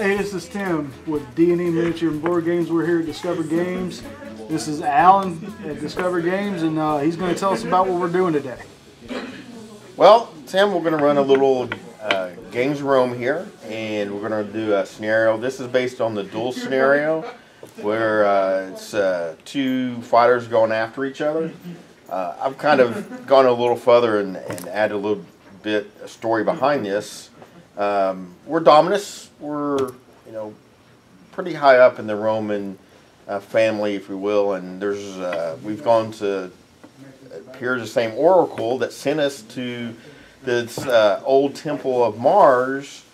Hey, this is Tim with D&E Miniature and Board Games. We're here at Discover Games. This is Alan at Discover Games, and he's going to tell us about what we're doing today. Well, Tim, we're going to run a little games room here, and we're going to do a scenario. This is based on the duel scenario, where it's two fighters going after each other. I've kind of gone a little further and added a little bit of story behind this. We're Dominus. We're, pretty high up in the Roman family, if you will, and we've gone to appears the same oracle that sent us to this old temple of Mars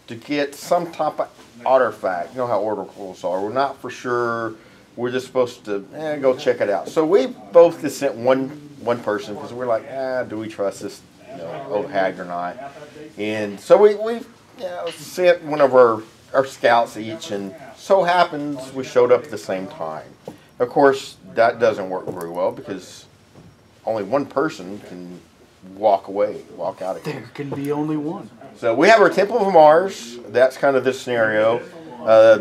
to get some type of artifact. You know how oracles are. We're not for sure. We're just supposed to go check it out. So we both just sent one person because we're like, do we trust this old hag or not? And so we sent one of our scouts each, and so happens we showed up at the same time. Of course, that doesn't work very well because only one person can walk out of here. There can be only one. So we have our Temple of Mars. That's kind of this scenario.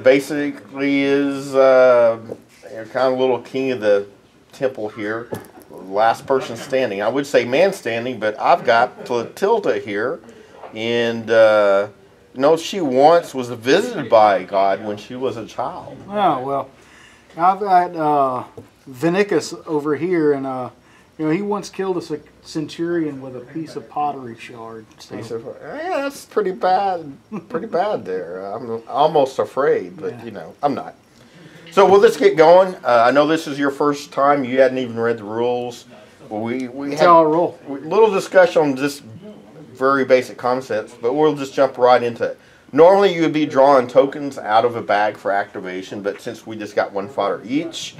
Basically is kind of a little king of the temple here. Last person standing. I would say man standing, but I've got Tilda here. And she once was visited by God when she was a child. Oh, well, I've got Vinicus over here, and he once killed a centurion with a piece of pottery shard. So. That's pretty bad. Pretty bad there. I'm almost afraid, but I'm not. So we'll just get going. I know this is your first time. You hadn't even read the rules. Well, we had a little discussion on just very basic concepts, but we'll just jump right into it. Normally you would be drawing tokens out of a bag for activation, but since we just got one fighter each,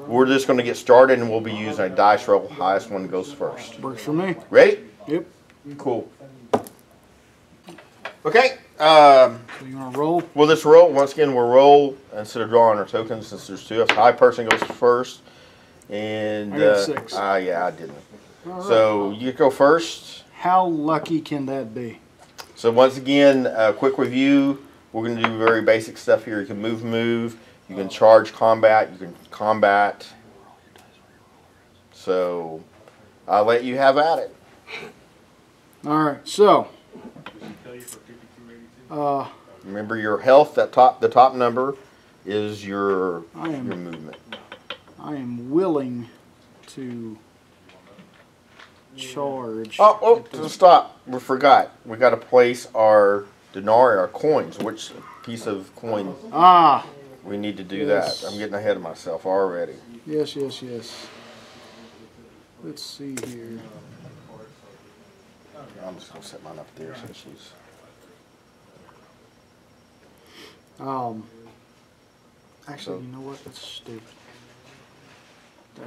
we're just going to get started and we'll be using a dice roll. Highest one goes first. Works for me. Ready? Yep. Cool. Okay. So you want to roll? We'll just roll. Once again, we'll roll instead of drawing our tokens since there's two. If high person goes first. And I got 6. Yeah, I didn't. Right. So you go first. How lucky can that be? So once again, quick review. We're going to do very basic stuff here. You can move. You can charge combat. You can combat. So I'll let you have at it. All right. So remember your health. The top number is your movement. I am willing to charge. Oh, stop. We forgot. We got to place our denarii, our coins. Which piece of coin? We need to do that. I'm getting ahead of myself already. Yes. Let's see here. I'm just going to set mine up there so she's... Actually, you know what? That's stupid.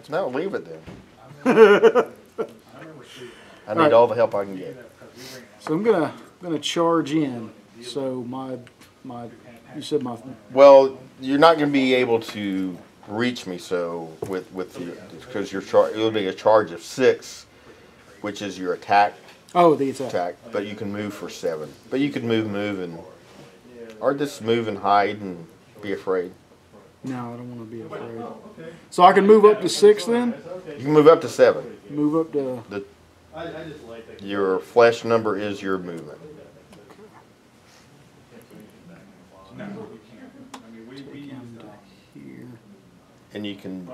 No, leave it then. I need all the help I can get. So I'm gonna charge in. So you said my. Well, you're not gonna be able to reach me. So because it'll be a charge of 6, which is your attack. Oh, the attack. But you can move for 7. But you can move or just move and hide and be afraid. No, I don't want to be afraid. So I can move up to 6 then? You can move up to 7. Move up to... Your flesh number is your movement. And you can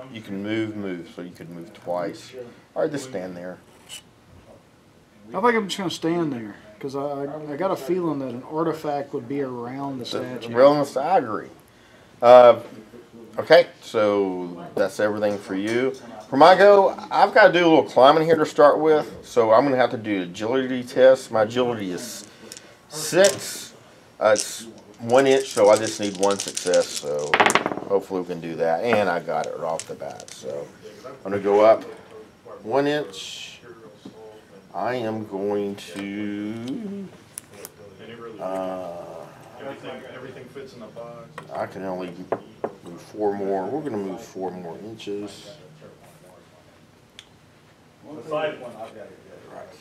move, so you can move twice. Or just stand there. I think I'm just going to stand there. Because I got a feeling that an artifact would be around the statue. I agree. Okay, so that's everything for you. For my go, I've got to do a little climbing here to start with, so I'm going to have to do an agility test. My agility is 6. It's 1 inch, so I just need 1 success, so hopefully we can do that. And I got it right off the bat, so I'm going to go up 1 inch. I am going to... Everything fits in the box. I can only move 4 more. We're going to move 4 more inches. Right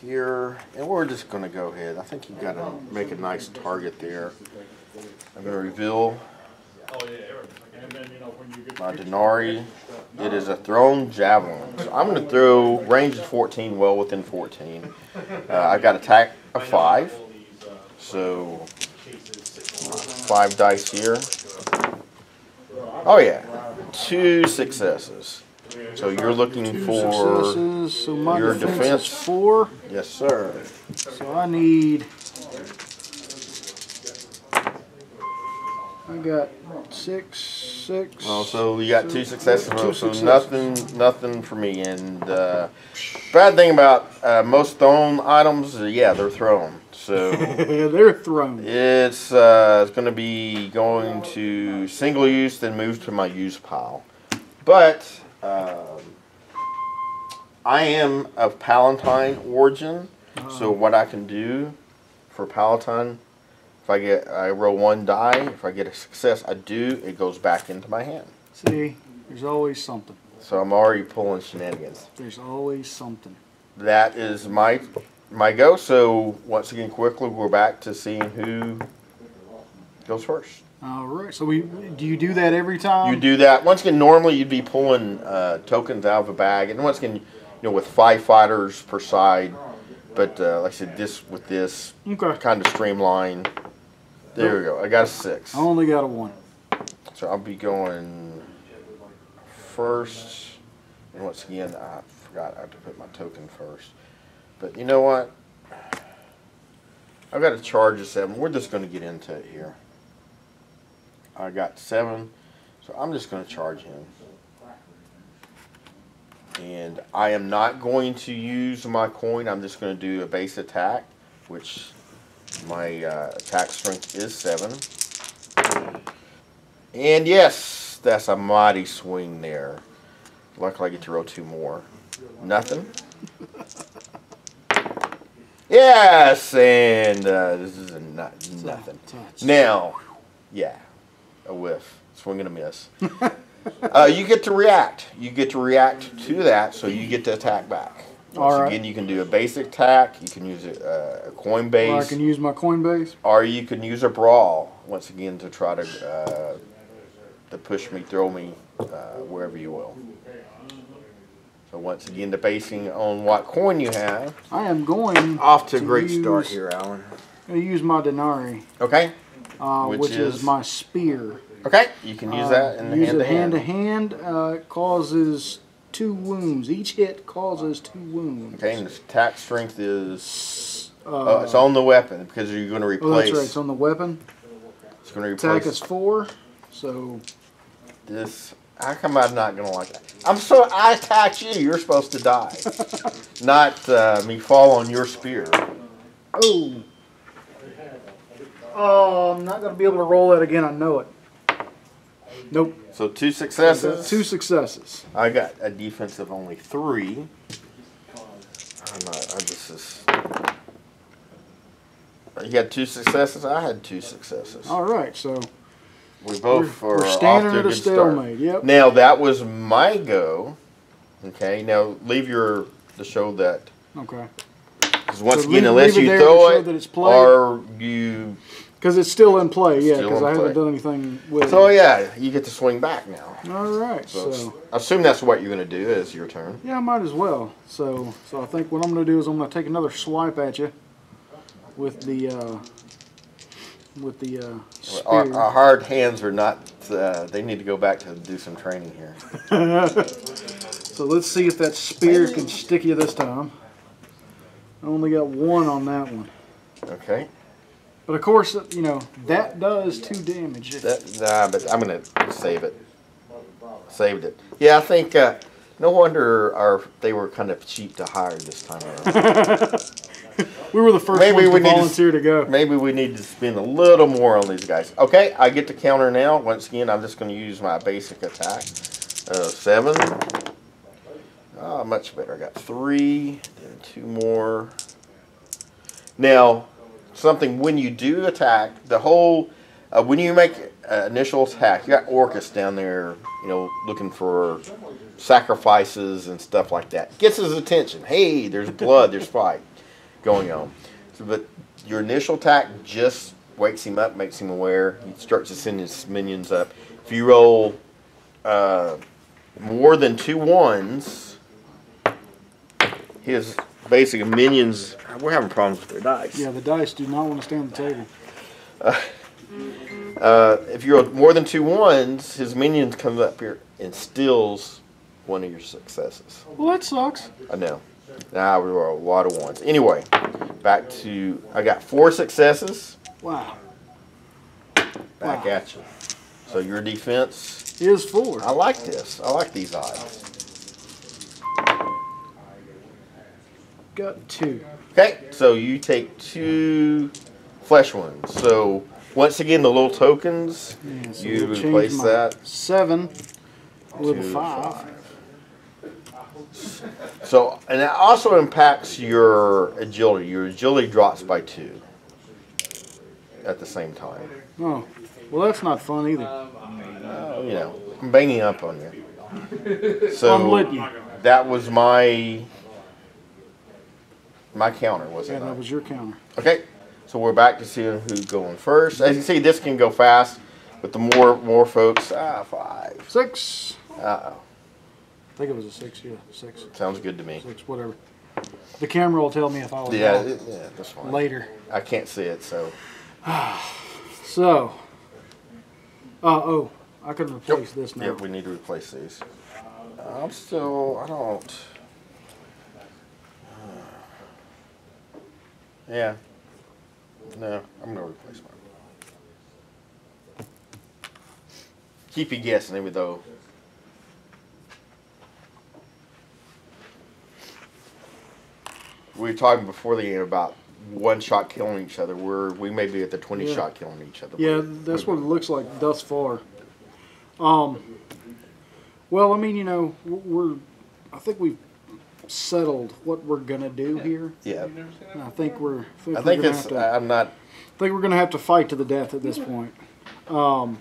here. And we're just going to go ahead. I think you've got to make a nice target there. I'm going to reveal Oh yeah, and then when you get my Denari. It is a thrown javelin. So I'm going to throw range of 14, well within 14. I've got attack of 5. So 5 dice here. Oh yeah, 2 successes. So you're looking 2 for successes. So my your defense is 4. Yes, sir. So I need. I got 6. Oh, so you got 2 successes. 2 So successes. nothing for me. And bad thing about most thrown items, yeah, they're thrown. So they're thrown. it's going to be going to single use, then move to my use pile. But I am of Palatine origin, so what I can do for Palatine, if I roll 1 die, if I get a success, it goes back into my hand. See, there's always something. So I'm already pulling shenanigans. There's always something. That is my go. So once again, quickly we're back to seeing who goes first. All right. So do you do that every time? You do that. Once again, normally you'd be pulling tokens out of a bag, and once again, with 5 fighters per side. But like I said, with this kind of streamlined. There we go. I got a 6. I only got a 1. So I'll be going first. And once again, I forgot I have to put my token first. But you know what? I've got a charge of 7. We're just going to get into it here. I got 7, so I'm just going to charge him. And I am not going to use my coin. I'm just going to do a base attack, which my attack strength is 7. And yes, that's a mighty swing there. Luckily I get to roll 2 more. Nothing. Yes, and this is nothing. Now, yeah, a whiff. Swing and a miss. You get to react. You get to react to that, so you get to attack back. Once again, you can do a basic attack. You can use a coin base. Or I can use my coin base. Or you can use a brawl, once again, to try to push me, throw me, wherever you will. So once again, the basing on what coin you have. I am going off to a great start here, Alan. I'm going to use my Denari. Okay. Which is my spear. Okay. You can use that in hand to hand. It causes 2 wounds. Each hit causes 2 wounds. Okay, and the attack strength is it's on the weapon because you're going to replace. Oh, that's right. It's on the weapon. It's going to replace. Attack is 4. So this. How come I'm not going to like that? I attacked you. You're supposed to die, not me fall on your spear. Oh. Oh, I'm not going to be able to roll that again. I know it. Nope. So 2 successes. 2 successes. I got a defense of only 3. You had 2 successes. I had 2 successes. All right. So we both we're standing at a stalemate. Yep. Now that was my go. Okay. Now leave the show that. Okay. Because once again, unless you throw it or you. Because it's still in play, yeah, because I haven't done anything with it. So, yeah, you get to swing back now. All right, so I assume that's what you're going to do as your turn. Yeah, I might as well. So I think what I'm going to do is I'm going to take another swipe at you with the spear. Our hard hands are not, they need to go back to do some training here. So let's see if that spear can stick you this time. I only got 1 on that one. Okay. But of course, you know, that does 2 damage. But I'm going to save it. Saved it. Yeah, I think no wonder they were kind of cheap to hire this time around. We were the first ones to volunteer to go. Maybe we need to spend a little more on these guys. Okay, I get to counter now. Once again, I'm just going to use my basic attack. 7. Oh, much better. I got 3, then 2 more. Now, something when you do attack, when you make initial attack, you got Orcus down there, looking for sacrifices and stuff like that. Gets his attention. Hey, there's blood, there's fight going on. But your initial attack just wakes him up, makes him aware. He starts to send his minions up. If you roll more than 2 1s, his basic minions. We're having problems with their dice. Yeah, the dice do not want to stay on the table. If you roll more than 2 1s, his minions comes up here and steals one of your successes. Well, that sucks. I know. Now we roll a lot of 1s. Anyway, back to I got 4 successes. Wow. Back at you. So your defense Is 4. I like this. I like these odds. Got 2. Okay, so you take 2 flesh ones. So once again, the little tokens, Yeah, so you we'll change replace my that 7 with a to 5. So, and that also impacts your agility. Your agility drops by 2 at the same time. Oh, well, that's not fun either. You know, I'm banging up on you. So I'm letting you. that was my counter, was Yeah, it that not? was your counter. Okay, so we're back to seeing who's going first. As you see, this can go fast, but the more folks, 5. 6. Uh-oh. I think it was a 6. Yeah, 6. Sounds good to me. 6, whatever. The camera will tell me if I was Yeah, wrong that's fine. later. I can't see it, so. So, oh, I can replace this now. Yep, we need to replace these. I don't. Yeah. No, I'm gonna replace mine. Keep you guessing, even though. We were talking before the game about 1 shot killing each other. We may be at the 20 shot killing each other. Yeah, that's what it looks like thus far. Well, I mean, you know, I think we've settled what we're gonna do here. Yeah. And I think we're. I think it's. I'm not. I think we're gonna have to fight to the death at this point. So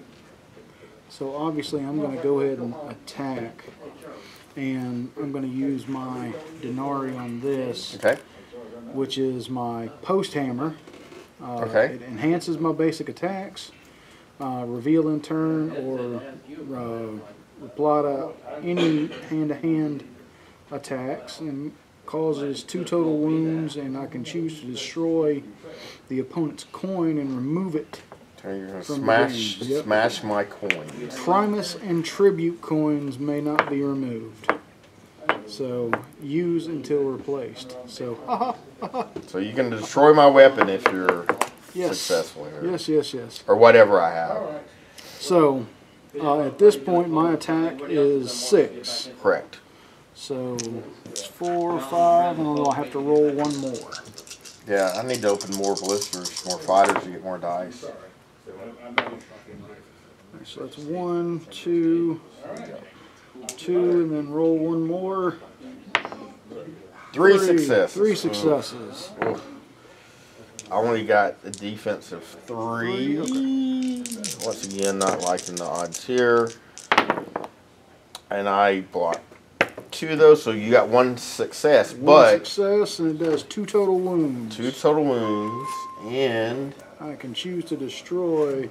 obviously, I'm gonna go ahead and attack, and I'm gonna use my Denari on this, Okay. which is my post hammer. Okay. It enhances my basic attacks, reveal in turn, or reply to any hand-to-hand attacks, and causes 2 total wounds, and I can choose to destroy the opponent's coin and remove it. So you're gonna From smash the game. Yep. smash my coins. Primus and tribute coins may not be removed. So use until replaced. So So you can destroy my weapon if you're yes, successful here. yes. Or whatever I have. So at this point, my attack is 6. Correct. So it's 4, 5, and I'll have to roll 1 more. Yeah, I need to open more blisters, more fighters to get more dice. So that's 1, 2, 2, and then roll 1 more. 3 successes. 3 successes. Oof. I only got a defense of 3. Once again, not liking the odds here. And I blocked 2 of those, so you got 1 success. 1 But success, and it does 2 total wounds. 2 total wounds, and I can choose to destroy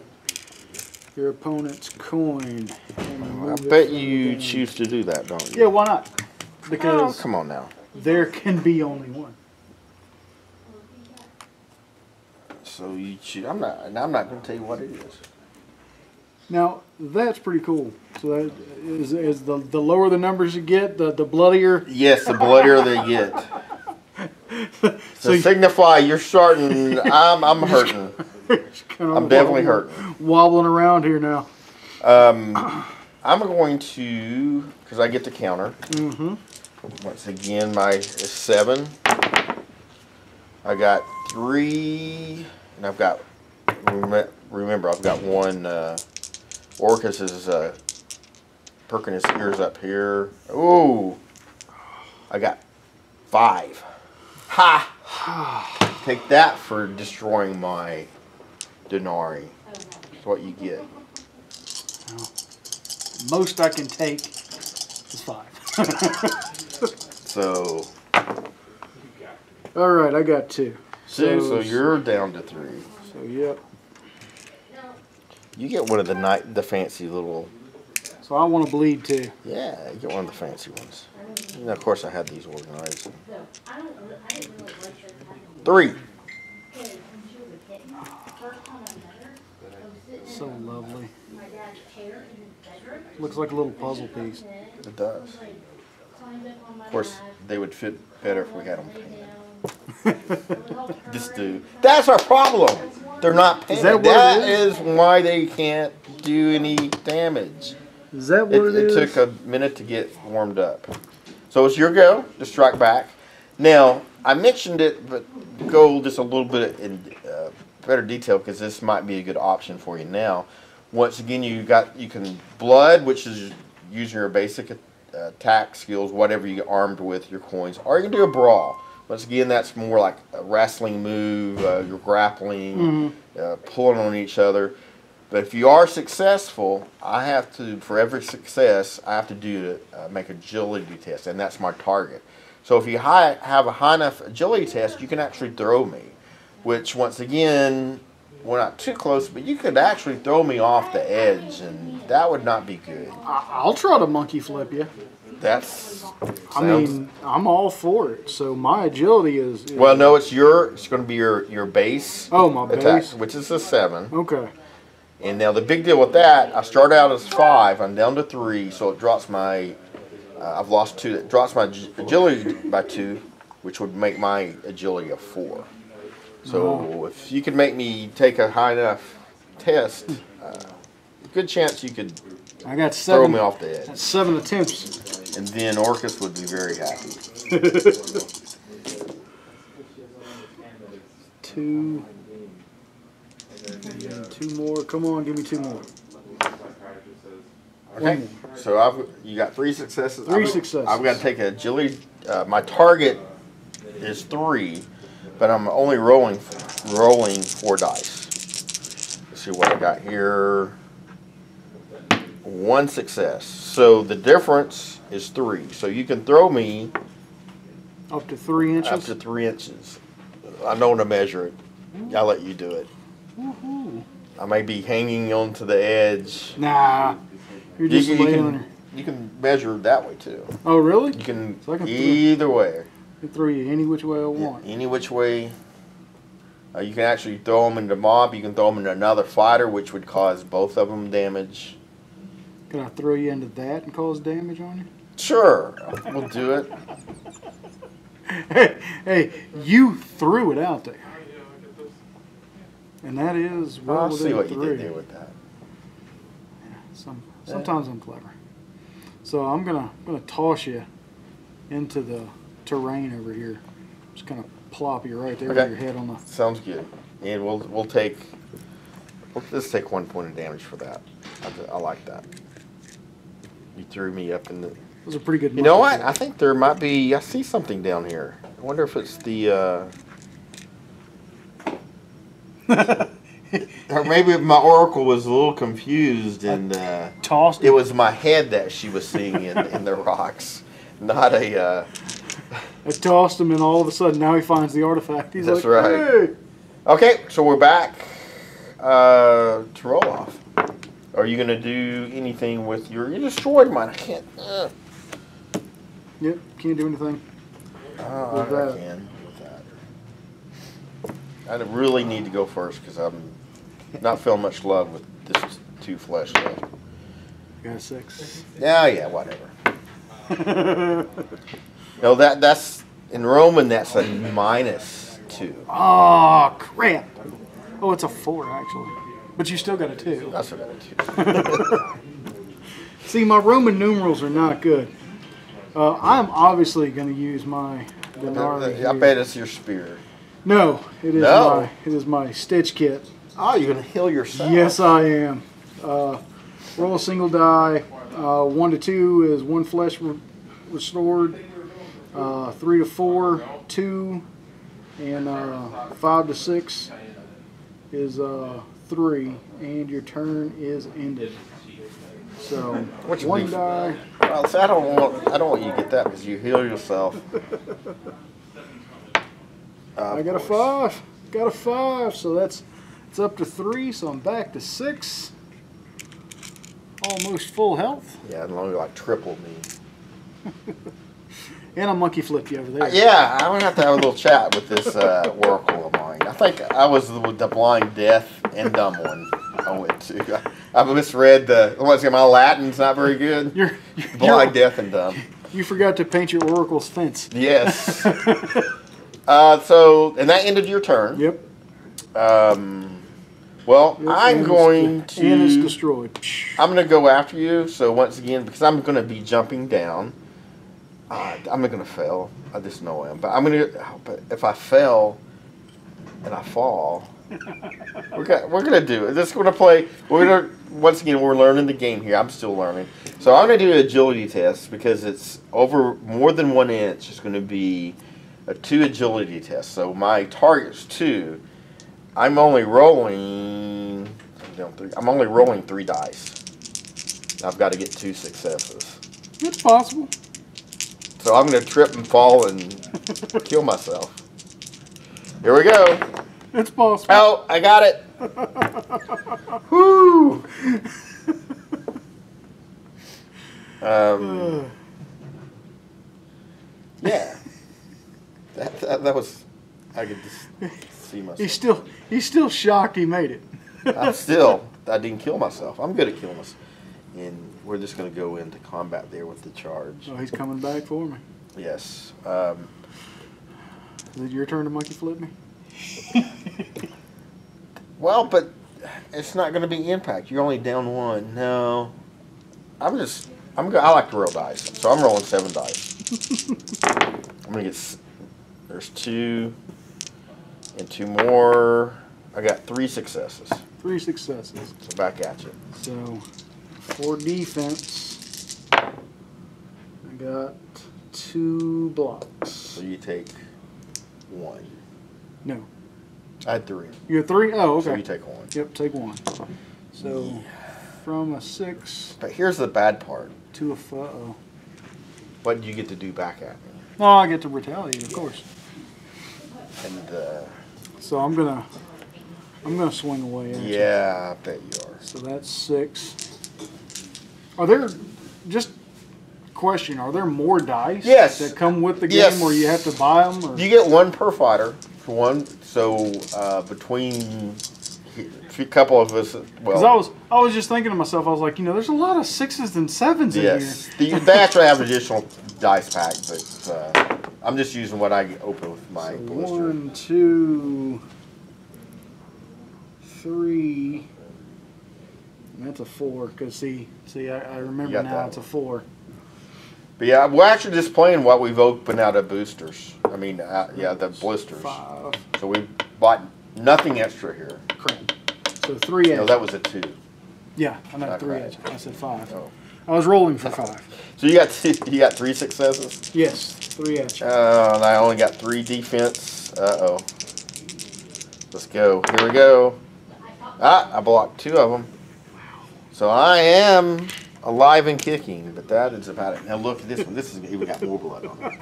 your opponent's coin. And I remove it bet from the you game. choose to do that, don't you? Yeah, why not? Oh, Because come on now. there can be only one. So you choose. I'm not going to tell you what it is. Now that's pretty cool. So that is the lower the numbers you get, the bloodier. Yes, the bloodier they get. So To signify you're starting. I'm hurting. I'm definitely hurting. Wobbling around here now. I'm going to, because I get to counter. Mm-hmm. Once again, my 7. I got 3, and I've got. Remember, I've got 1. Orcus is perking his ears up here. Ooh, I got 5. Ha! Take that for destroying my Denari. That's what you get. Most I can take is 5. So, All right, I got 2. so you're down to 3. So yep. You get one of the fancy little. So I want to bleed too. Yeah, you get one of the fancy ones. And of course, I had these organized. 3. So lovely. Looks like a little puzzle piece. It does. Of course, they would fit better if we had them painted. This dude. That's our problem. They're not painted. Is that what That it is? why they can't do any damage. Is that what it is? It took a minute to get warmed up. So it's your go to strike back. Now, I mentioned it, but go just a little bit in better detail because this might be a good option for you now. Once again, you can blood, which is using your basic attack skills, whatever you get armed with, your coins, or you can do a brawl. Once again, that's more like a wrestling move. You're grappling, pulling on each other. But if you are successful, for every success, I have to do make agility test, and that's my target. So if you have a high enough agility test, you can actually throw me, which once again, we're not too close, but you could actually throw me off the edge, and that would not be good. I'll try to monkey flip you. I mean, I'm all for it. So my agility is well, no, it's going to be your base. Oh, my attack, base, which is a 7. Okay. And now the big deal with that, I start out as 5. I'm down to 3, so it drops my. I've lost 2. It drops my agility by 2, which would make my agility a 4. So if you could make me take a high enough test, good chance you could. I got 7. Throw me off the edge. That's 7 attempts. And then Orcus would be very happy. 2. 2 more. Come on, give me 2 more. Okay. So you got 3 successes. 3 successes. I've got to take agility. My target is 3, but I'm only rolling 4 dice. Let's see what I got here. 1 success. So the difference is 3. So you can throw me up to 3 inches. Up to 3 inches. I know to measure it. I'll let you do it. I may be hanging onto the edge. Nah, you're just laying. You can measure it that way too. Oh, really? You can, so I can either way. I can throw you any which way I want. Any which way. You can actually throw them into mob. You can throw them into another fighter, which would cause both of them damage. Can I throw you into that and cause damage on you? Sure, we'll do it. Hey, you threw it out there. And that is well I'll see what 3. you did there with that. Yeah, sometimes I'm clever. So I'm gonna toss you into the terrain over here. Just kind of plop you right there with your head on the. Sounds good. And let's take 1 point of damage for that. I like that. You threw me up in the. Those are pretty good. You know what? I think there might be. I see something down here. I wonder if it's the. Or maybe my oracle was a little confused and tossed. It was my head that she was seeing in the rocks, not a. I tossed him, and all of a sudden, now he finds the artifact. He's That's like, right. Hey. Okay, so we're back to roll off. Are you going to do anything with your... You destroyed mine. I can't... Yep, can't do anything. I can with that. I really need to go first because I'm not feeling much love with this 2 flesh left. Got a 6. Yeah, whatever. No, that's... In Roman, that's a -2. Oh, crap. Oh, it's a 4, actually. But you still got a 2. That's what I do. See, my Roman numerals are not good. I'm obviously going to use my Denari. I bet it's your spear. No, it is my stitch kit. Oh, you're going to heal yourself. Yes, I am. Roll a single die. 1 to 2 is 1 flesh restored. 3 to 4, 2. And 5 to 6 is 3. And your turn is ended. So, Which 1 die. Well, see, I don't want you to get that because you heal yourself. I got a 5. Got a 5. So it's up to 3. So I'm back to 6. almost full health. Yeah, as long as like triple me. And a monkey flip you over there. Yeah, I'm gonna have to have a little chat with this oracle of mine. I think I was the blind, deaf, and dumb one. I went to. I misread the. My Latin's not very good. You're Blind, deaf, and dumb. You forgot to paint your oracle's fence. Yes. So, and that ended your turn. Yep. Well, Yep, I'm going to. And it's destroyed. I'm going to go after you. So once again, because I'm going to be jumping down, I'm not going to fail. I just know I am. But I'm going to. But if I fail, and I fall, we're going to do it. This is going to play. We're going to. Once again, we're learning the game here. I'm still learning. So I'm going to do an agility test because it's over more than 1 inch. It's going to be a 2 agility test. So my target's 2. I'm only rolling. I'm only rolling 3 dice. I've got to get 2 successes. It's possible. So I'm going to trip and fall and kill myself. Here we go. It's possible. Oh, I got it. Whoo! Yeah. That was. I could just see myself. He's still shocked he made it. I didn't kill myself. I'm good at killing myself. And we're just going to go into combat there with the charge. Oh, he's coming back for me. Yes. Is it your turn to monkey flip me? Well, but it's not going to be impact. You're only down 1. No. I like to roll dice. So I'm rolling 7 dice. I'm going to get, there's 2 and 2 more. I got 3 successes. 3 successes. So back at you. So for defense, I got 2 blocks. So you take 1. No. I had 3. You have 3? Oh, okay. So you take 1. Yep, take 1. So from a 6 But here's the bad part. to a 5. Uh-oh. What do you get to do back at me? Oh, I get to retaliate, of course. And So I'm gonna swing away at you. yeah, I bet you are. So that's 6. Are there just question? Are there more dice? Yes. That come with the game, Yes. where you have to buy them? Or? You get 1 per fighter for 1. So between a couple of us, Because well, I was just thinking to myself, I was like, there's a lot of 6s and 7s yes, in here. they actually have an additional dice pack, but I'm just using what I open with my So blister. 1, 2, 3. And that's a 4. Because see, I remember got now that it's a 4. But yeah, we're actually just playing what we've opened out of boosters. I mean, yeah, the blisters. 5. So we bought nothing extra here. Correct. So 3 No, edge. that was a 2. Yeah, I know Not 3 right. edge. I said 5. Oh. I was rolling for 5. So you got 3 successes. Yes, 3 edge. And I only got 3 defense. Uh-oh. Let's go. Here we go. I blocked 2 of them. So I am alive and kicking, but that is about it. Now look at this one. This is even got more blood on it.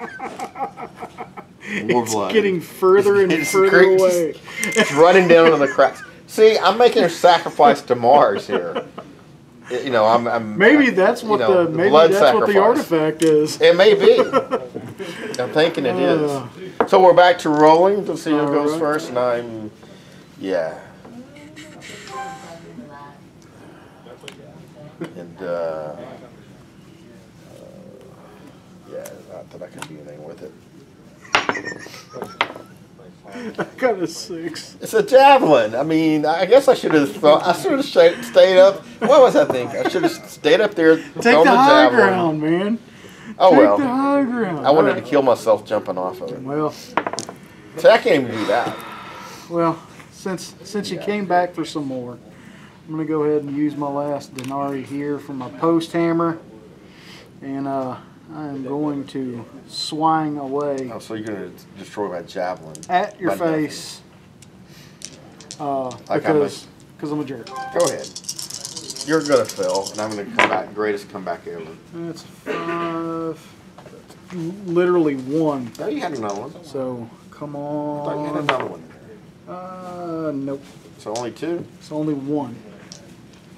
More blood. Getting further and It's further great. away. It's running down into the cracks. See, I'm making a sacrifice to Mars here. I'm Maybe that's what the maybe blood that's what the sacrifice. artifact is. It may be. I'm thinking it is. So we're back to rolling. Let's see who goes Alright. first. And yeah. And yeah, not that I can do anything with it. I got a 6. It's a javelin. I mean, I guess I should have thought. I should have stayed up. What was I thinking? I should have stayed up there. Take thrown the high javelin. ground, man. Oh Take well. the high ground. I wanted to Alright. kill myself jumping off of it. Well, See, I can't even do that. since you came back for some more, I'm gonna go ahead and use my last denarii here for my post hammer, and I am going to swing away Oh, so you're gonna destroy my javelin at your By nothing. face, Like how because I'm a jerk. Go ahead. You're gonna fail, and I'm gonna come back. Greatest comeback ever. That's 5. Literally 1. No, you had another one. So come I thought you had on. another one. Nope. So only 2. It's only 1.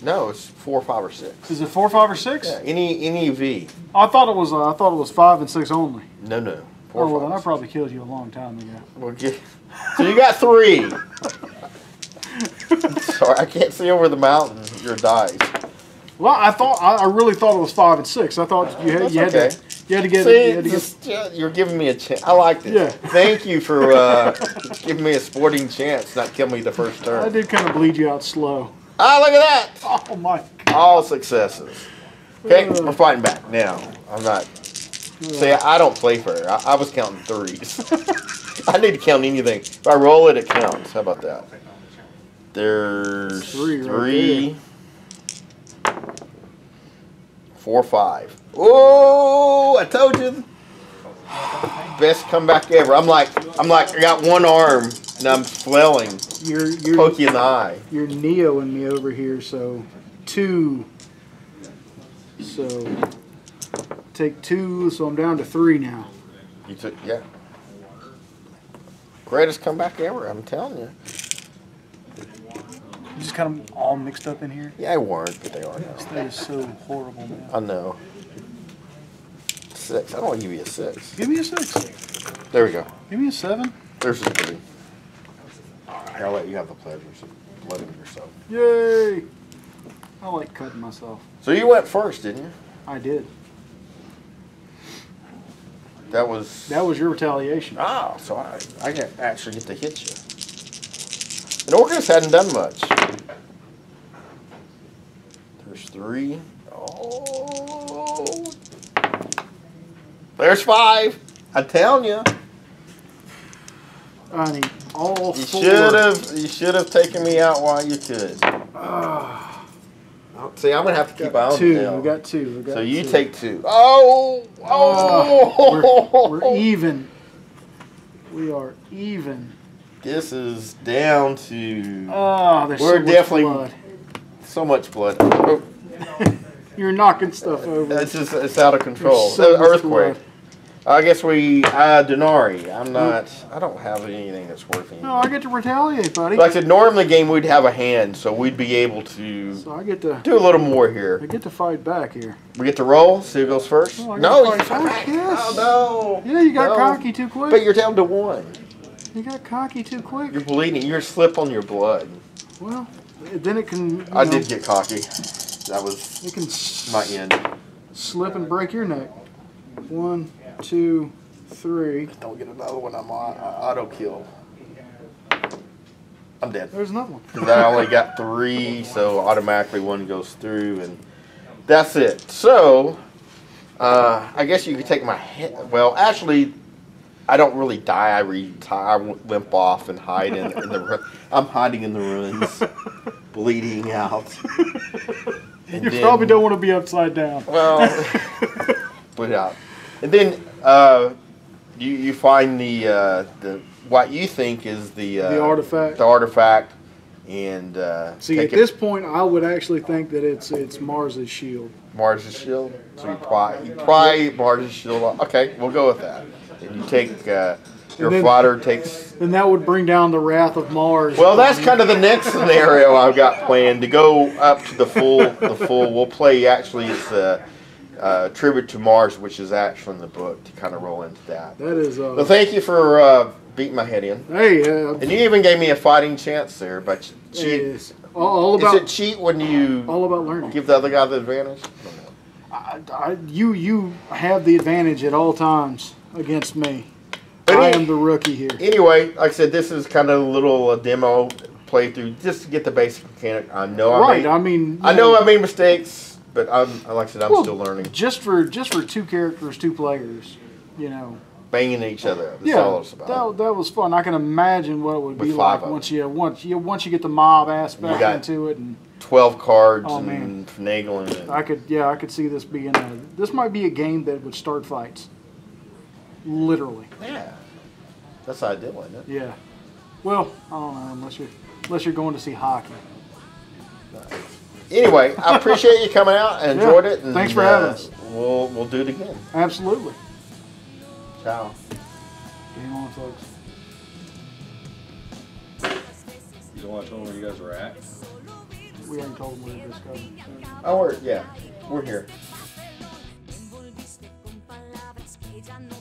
No, it's 4, 5, or 6. Is it 4, 5, or 6? Yeah, any V. I thought it was 5 and 6 only. No, no. 4, Oh, well, 5, then I 6. probably killed you a long time ago. Well, so you got 3. Sorry, I can't see over the mountain. Your dice. Well, I really thought it was 5 and 6. I thought you had okay. You had to get See, it. You had to get, you're giving me a chance. I like this. Yeah. Thank you for giving me a sporting chance, not kill me the first turn. I did kind of bleed you out slow. Ah, look at that! Oh my God. All successes. Okay, we're fighting back now. I'm not. See, I don't play fair. I was counting 3s. I need to count anything. If I roll it, it counts. How about that? There's 3, 4, 5. Oh, I told you. Best comeback ever. I'm like, I got one arm and I'm flailing. You're Poke you in the eye. You're Neoing me over here, so 2. So take 2, so I'm down to 3 now. You took, yeah. Greatest comeback ever, I'm telling you. You just kind of all mixed up in here. Yeah, I weren't, but they are now. That is so horrible, man. I know. 6. I don't want to give you a 6. Give me a 6. There we go. Give me a 7. There's a 3. I'll let you have the pleasure of letting yourself. Yay! I like cutting myself. So you went first, didn't you? I did. That was your retaliation. Ah, so I actually get to hit you. And Orcus hadn't done much. There's 3. Oh. There's 5. I'm telling you. I need all 4. You should have taken me out while you could. See, I'm gonna have to keep my own. 2. We got 2. So you take 2. Oh. We're even. We are even. This is down to. Oh, there's we're so definitely much blood. So much blood. Oh. You're knocking stuff over. It's out of control. So much Earthquake. blood. I guess Denari. I don't have anything that's worth anything. No, I get to retaliate, buddy. Like I said, normally the game we'd have a hand, so we'd be able to So I get to do a little more here. I get to fight back here. We get to roll. See who goes first. Oh, No, you you fight back. Yes. Oh no. Yeah, you got No. cocky too quick. But you're down to 1. You got cocky too quick. You're bleeding. You're slip on your blood. Well, then it can. I did get cocky. That was It can my end. slip and break your neck. 1, 2, 3. Don't get another one. I'm auto kill. I'm dead. There's another one. Because I only got 3, so automatically 1 goes through, and that's it. So, I guess you could take my head. Well, actually, I don't really die. I retire. I limp off and hide in the. I'm hiding in the ruins, bleeding out. And You then, probably don't want to be upside down. Well, put out, and then you find the what you think is the artifact. The artifact, and See, at this point, I would actually think that it's Mars's shield. Mars's shield. So you pry Mars's shield off. Okay, we'll go with that. And you take your fodder takes. And that would bring down the wrath of Mars. Well, that's kind of the next scenario I've got planned to go up to the full. We'll play actually it's tribute to Mars, which is actually in the book to kind of roll into that. That is. Well, thank you for beating my head in. Hey. And you even gave me a fighting chance there, but cheat. Is all about. Is it cheat when you all about learning? Give the other guy the advantage? You have the advantage at all times against me. I am the rookie here. Anyway, like I said, this is kind of a little demo playthrough just to get the basic mechanic. I know I made mistakes, but like I said, I'm still learning. Just for 2 characters, 2 players, you know. Banging each other up. That's all it's about. That was fun. I can imagine what it would be like once you get the mob aspect into it and 12 cards and finagling. I could see this being this might be a game that would start fights. Literally. Yeah. That's ideal, isn't it? Yeah. Well, I don't know unless you're going to see hockey. Anyway, I appreciate you coming out. I enjoyed it. And, thanks for having us. We'll do it again. Absolutely. Ciao. Game on, folks. You don't want to tell them where you guys are at? We already told them we were discussing. So. Oh, yeah, we're here. Envolviste con palabras que ya no